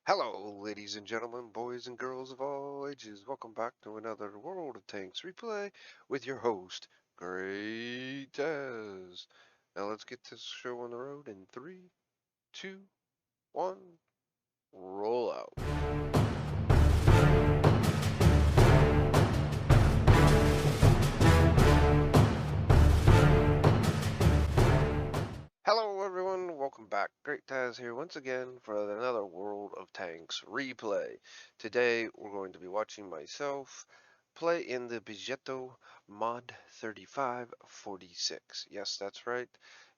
Hello, ladies and gentlemen, boys and girls of all ages. Welcome back to another World of Tanks replay with your host, GreatTaz. Now let's get this show on the road in 3, 2, 1, roll out. Hello everyone, welcome back. GreatTaz here once again for another World of Tanks replay. Today we're going to be watching myself play in the Progetto Mod 3546. Yes, that's right.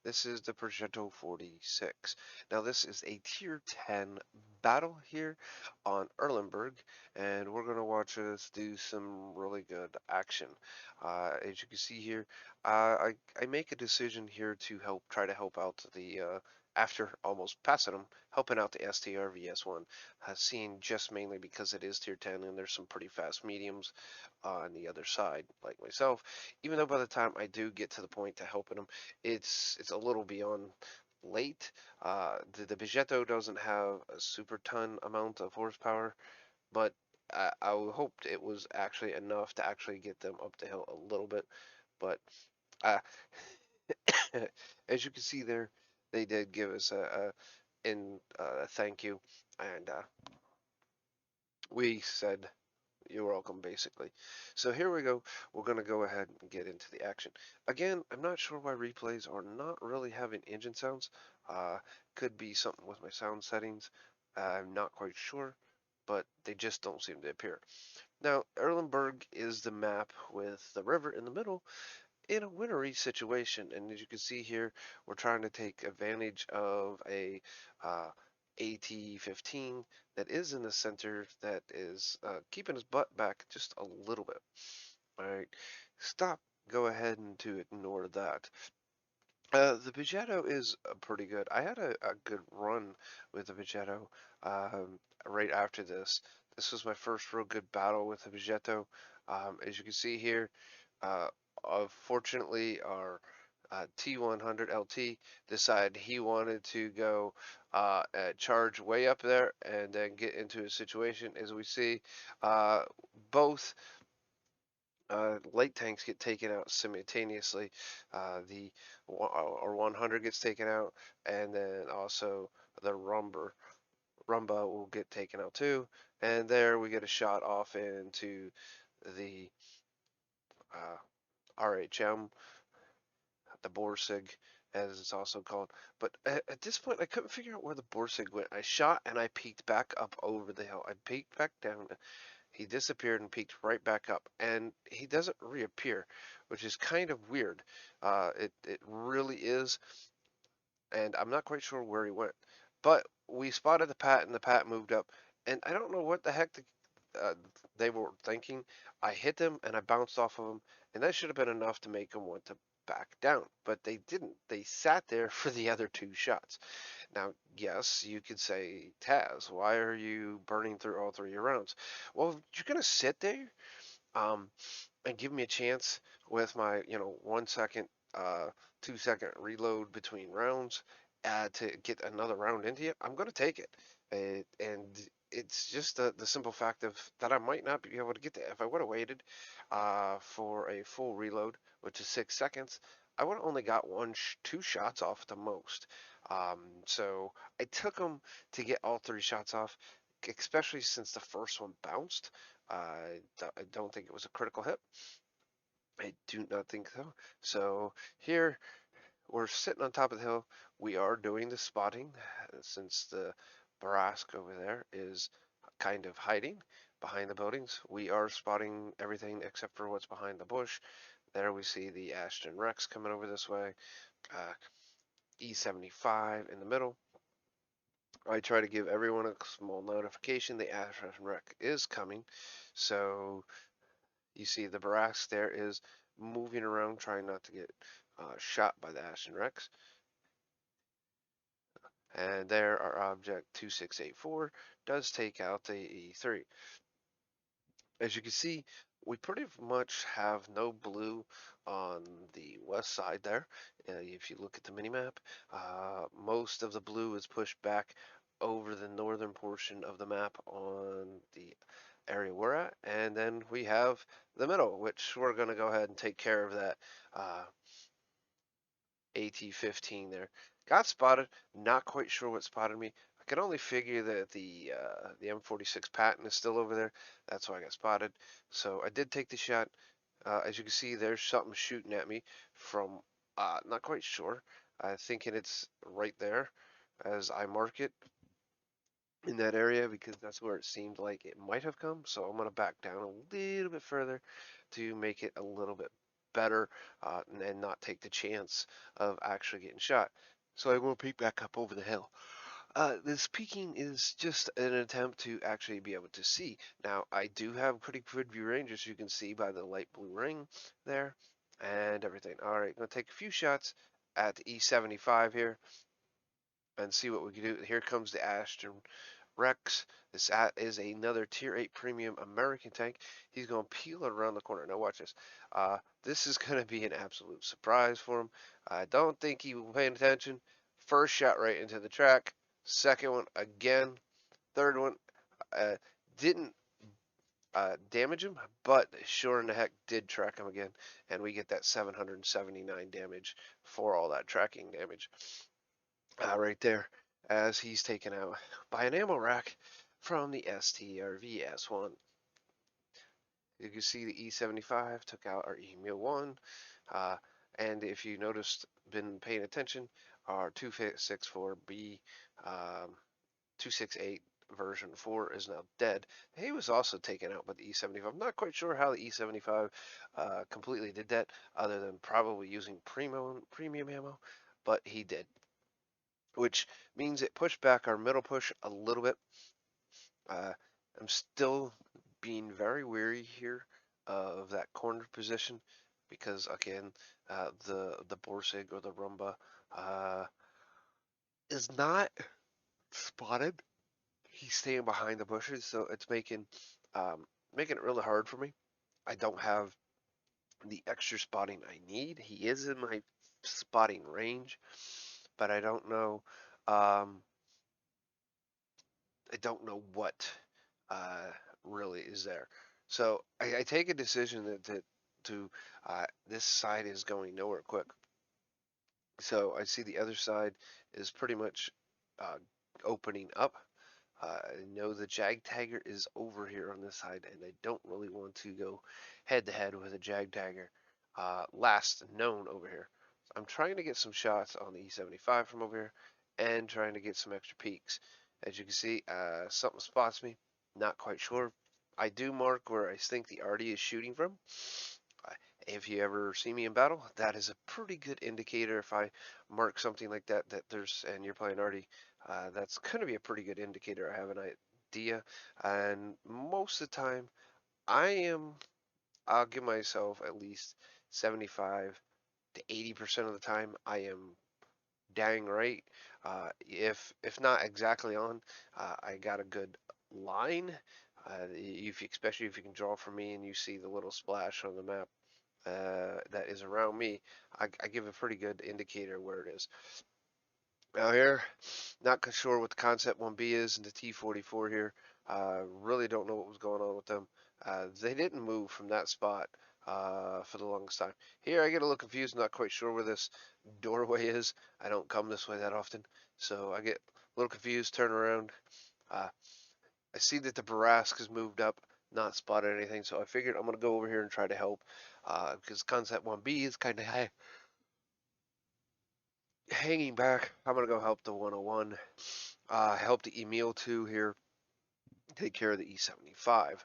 This is the Progetto 46. Now this is a tier 10 battle here on Erlenburg, and we're going to watch us do some really good action. As you can see here, I make a decision here to try to help out the after almost passing them, helping out the STRVS1, seeing just mainly because it is tier 10 and there's some pretty fast mediums on the other side, like myself. Even though by the time I do get to the point to helping them, it's a little beyond late. The Progetto doesn't have a super ton amount of horsepower, but I hoped it was actually enough to actually get them up the hill a little bit. But uh, as you can see there, they did give us a thank you, and we said you're welcome, basically. So here we go. We're going to go ahead and get into the action. Again, I'm not sure why replays are not really having engine sounds. Uh, could be something with my sound settings. I'm not quite sure, but they just don't seem to appear. Now, Erlenburg is the map with the river in the middle in a wintry situation. And as you can see here, we're trying to take advantage of a AT-15 that is in the center that is keeping his butt back just a little bit. All right, stop. Go ahead and to ignore that. The Progetto is pretty good. I had a good run with the Progetto right after this. This was my first real good battle with the Progetto. As you can see here, uh, fortunately, our T100 LT decided he wanted to go charge way up there and then get into a situation. As we see, uh, both light tanks get taken out simultaneously. The or 100 gets taken out, and then also the Rumba will get taken out too. And there we get a shot off into the uh, RHM, the Borsig, as it's also called. But at this point, I couldn't figure out where the Borsig went. I shot and I peeked back up over the hill. I peeked back down. He disappeared and peeked right back up, and he doesn't reappear, which is kind of weird. It really is, and I'm not quite sure where he went. But we spotted the Pat, and the Pat moved up, and I don't know what the heck uh, they were thinking. I hit them, and I bounced off of them, and that should have been enough to make them want to back down. But they didn't. They sat there for the other two shots. Now, yes, you could say, Taz, why are you burning through all three of your rounds? Well, you're gonna sit there, um, and give me a chance with my, 1 second, 2 second reload between rounds, to get another round into you. I'm gonna take it, and it's just the simple fact of that I might not be able to get that. If I would have waited, for a full reload, which is 6 seconds, I would have only got two shots off at the most. So I took them to get all three shots off, especially since the first one bounced. I don't think it was a critical hit. I do not think so. So here we're sitting on top of the hill. We are doing the spotting since the Barask over there is kind of hiding behind the buildings. We are spotting everything except for what's behind the bush. There we see the Ashton Rex coming over this way. Uh, E75 in the middle. I try to give everyone a small notification the Ashton Rex is coming. So you see the Barax there is moving around trying not to get shot by the Ashton Rex. And there our object 2684 does take out the E3. As you can see, we pretty much have no blue on the west side there. If you look at the minimap, most of the blue is pushed back over the northern portion of the map on the area we're at, and then we have the middle, which we're going to go ahead and take care of that AT-15 there. Got spotted, not quite sure what spotted me. I can only figure that the M46 Patton is still over there. That's why I got spotted. So I did take the shot. As you can see, there's something shooting at me from, not quite sure. Thinking it's right there as I mark it in that area because that's where it seemed like it might have come. So I'm going to back down a little bit further to make it a little bit better and not take the chance of actually getting shot. So I will peek back up over the hill. This peeking is just an attempt to actually be able to see. Now, I do have pretty good view range, as you can see by the light blue ring there and everything. All right, going to take a few shots at the E75 here and see what we can do. Here comes the Ashton Rex. This is another Tier 8 Premium American tank. He's going to peel it around the corner. Now watch this. This is going to be an absolute surprise for him. I don't think he was paying attention. First shot right into the track. Second one again. Third one didn't damage him, but sure in the heck did track him again. And we get that 779 damage for all that tracking damage. Right there as he's taken out by an ammo rack from the STRV S1. You can see the E75 took out our EMU1, and if you noticed, been paying attention, our 264B 268 version 4 is now dead. He was also taken out by the E75. I'm not quite sure how the E75 completely did that, other than probably using premium ammo, but he did, which means it pushed back our middle push a little bit. I'm still being very wary here of that corner position because again, the Borsig or the Rumba is not spotted. He's staying behind the bushes, so it's making it really hard for me. I don't have the extra spotting I need. He is in my spotting range, but I don't know. I don't know what uh, really is there. So I take a decision that to this side is going nowhere quick. So I see the other side is pretty much uh, opening up. I know the Jag Tagger is over here on this side, and I don't really want to go head to head with a Jag Tagger last known over here. I'm trying to get some shots on the E75 from over here and trying to get some extra peaks. As you can see, something spots me. Not quite sure. I do mark where I think the arty is shooting from. If you ever see me in battle, that is a pretty good indicator. If I mark something like that, and you're playing arty, that's going to be a pretty good indicator. I have an idea, and most of the time, I'll give myself at least 75 to 80% of the time, I am dang right. If not exactly on, I got a good line. Especially if you can draw from me and you see the little splash on the map that is around me, I give a pretty good indicator where it is. Now here, not sure what the Concept 1B is and the T44 here. Really don't know what was going on with them. They didn't move from that spot for the longest time. Here I get a little confused, not quite sure where this doorway is. I don't come this way that often, so I get a little confused, turn around. Uh, I see that the Barask has moved up, not spotted anything, so I figured I'm going to go over here and try to help because Concept 1B is kind of hanging back. I'm going to go help the 101, help the Emil 2 here, take care of the E75.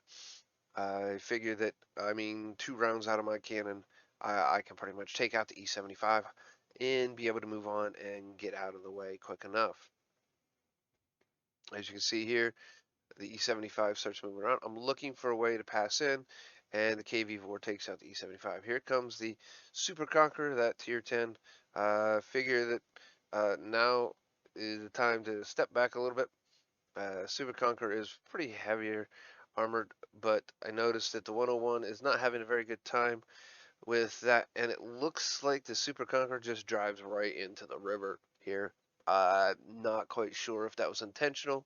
I figure that, I mean, 2 rounds out of my cannon, I can pretty much take out the E75 and be able to move on and get out of the way quick enough. As you can see here, the E75 starts moving around. I'm looking for a way to pass in, and the KV4 takes out the E75. Here comes the Super Conqueror, that tier 10. Figure that now is the time to step back a little bit. Super Conqueror is pretty heavier armored, but I noticed that the 101 is not having a very good time with that, and it looks like the Super Conqueror just drives right into the river here. Not quite sure if that was intentional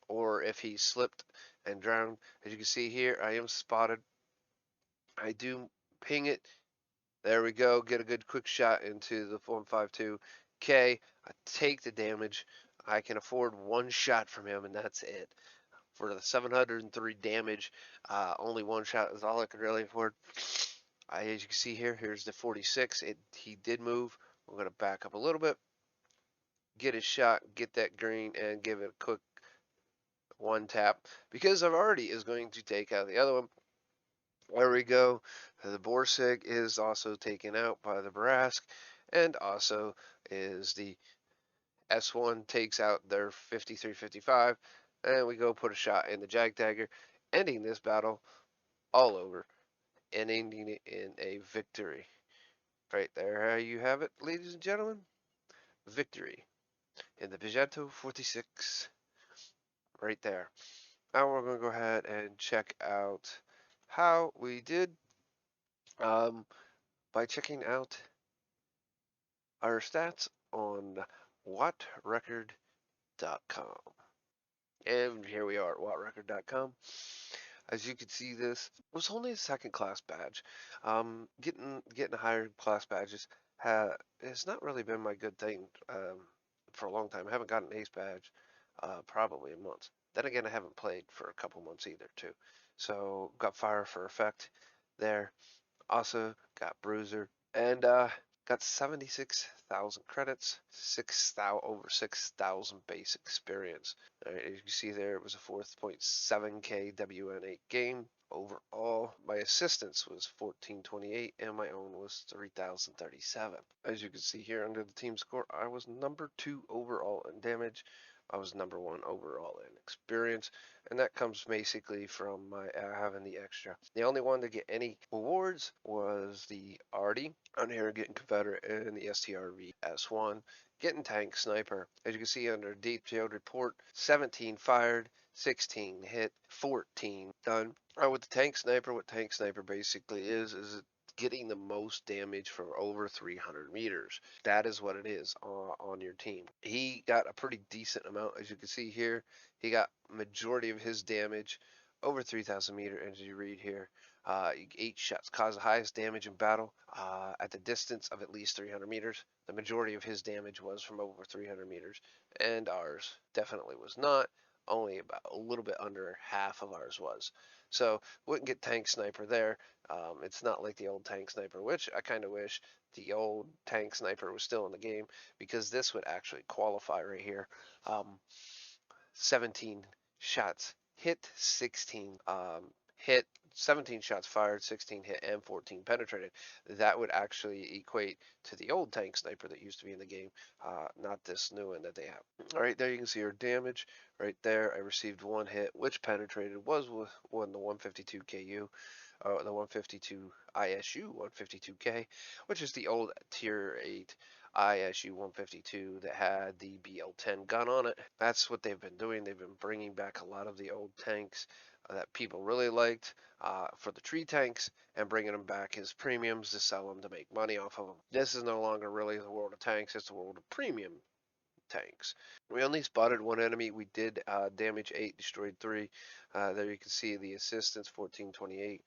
or if he slipped and drowned. As you can see here, I am spotted. I do ping it. There we go. Get a good quick shot into the 152K. I take the damage. I can afford one shot from him, and that's it. For the 703 damage, only one shot is all I could really afford. As you can see here, here's the 46. He did move. We're going to back up a little bit, get his shot, get that green, and give it a quick one tap because I've already is going to take out the other one. There we go. The Borsig is also taken out by the Barask, and also is the S1 takes out their 53-55, and we go put a shot in the Jagdagger, ending this battle all over and ending it in a victory. Right there, you have it, ladies and gentlemen. Victory in the Progetto 46. Right there. Now we're going to go ahead and check out how we did by checking out our stats on WattRecord.com. And here we are at WattRecord.com. As you can see, this was only a second class badge. Getting higher class badges has not really been my good thing for a long time. I haven't gotten an ace badge probably in months. Then again, I haven't played for a couple months either too. So got fire for effect there. Also got bruiser and got 76,000 credits, over 6,000 base experience. All right, as you can see there, it was a 4.7k WN8 game. Overall, my assistance was 1428 and my own was 3037. As you can see here under the team score, I was number 2 overall in damage. I was number 1 overall in experience, and that comes basically from my having the extra. The only one to get any awards was the Artie on here, getting Confederate, and the STRV S1 getting tank sniper. As you can see under detailed report, 17 fired, 16 hit, 14 done. With the tank sniper, what tank sniper basically is getting the most damage from over 300 meters. That is what it is on your team. He got a pretty decent amount, as you can see here. He got majority of his damage over 3,000 meters, as you read here. 8 shots caused the highest damage in battle at the distance of at least 300 meters. The majority of his damage was from over 300 meters, and ours definitely was not. Only about a little bit under half of ours was. So wouldn't get tank sniper there. It's not like the old tank sniper, which I kind of wish the old tank sniper was still in the game, because this would actually qualify right here. 17 shots hit, 16 hit, 17 shots fired, 16 hit, and 14 penetrated. That would actually equate to the old tank sniper that used to be in the game, not this new one that they have. All right, there you can see our damage right there. I received 1 hit, which penetrated was with the 152 KU. The 152 ISU 152K, which is the old Tier 8 ISU 152 that had the BL10 gun on it. That's what they've been doing. They've been bringing back a lot of the old tanks that people really liked for the tree tanks, and bringing them back as premiums to sell them to make money off of them. This is no longer really the world of tanks, it's the world of premium tanks. We only spotted 1 enemy. We did damage 8, destroyed 3. There you can see the assistance 1428.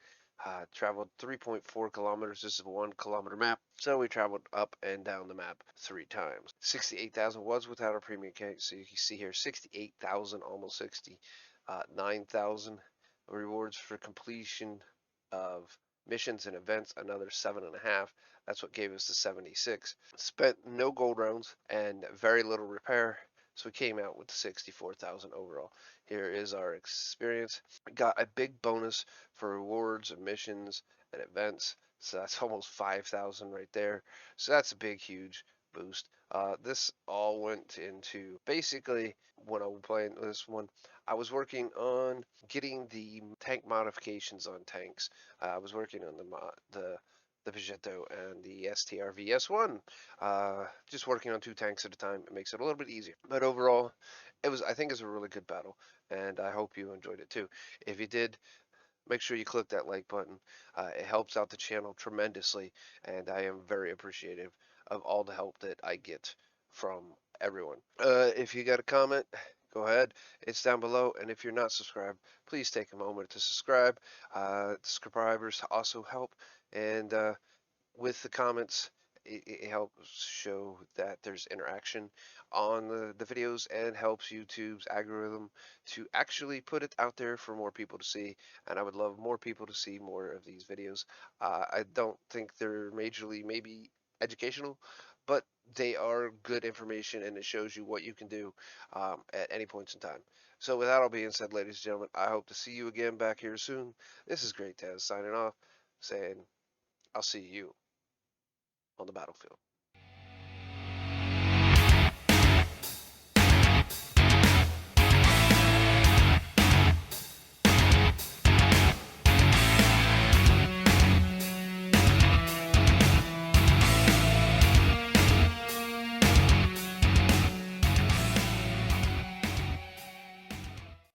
Traveled 3.4 kilometers. This is a 1 kilometer map, so we traveled up and down the map 3 times. 68,000 was without our premium tank, so you can see here 68,000, almost 60. 9,000 rewards for completion of missions and events, another 7.5. That's what gave us the 76. Spent no gold rounds and very little repair, so we came out with 64,000 overall. Here is our experience. We got a big bonus for rewards and missions and events, so that's almost 5,000 right there. So that's a big, huge boost. This all went into basically when I was playing this one, I was working on getting the tank modifications on tanks. I was working on the Progetto and the STR-VS1. Just working on 2 tanks at a time. It makes it a little bit easier. But overall, I think it was a really good battle, and I hope you enjoyed it too. If you did, make sure you click that like button. It helps out the channel tremendously, and I am very appreciative of all the help that I get from everyone. If you got a comment, go ahead. It's down below. And if you're not subscribed, please take a moment to subscribe. Subscribers also help. And with the comments, it helps show that there's interaction on the videos and helps YouTube's algorithm to actually put it out there for more people to see. And I would love more people to see more of these videos. I don't think they're majorly maybe educational, but they are good information and it shows you what you can do at any points in time. So with that all being said, ladies and gentlemen, I hope to see you again back here soon. This is GreatTaz signing off, saying I'll see you on the battlefield.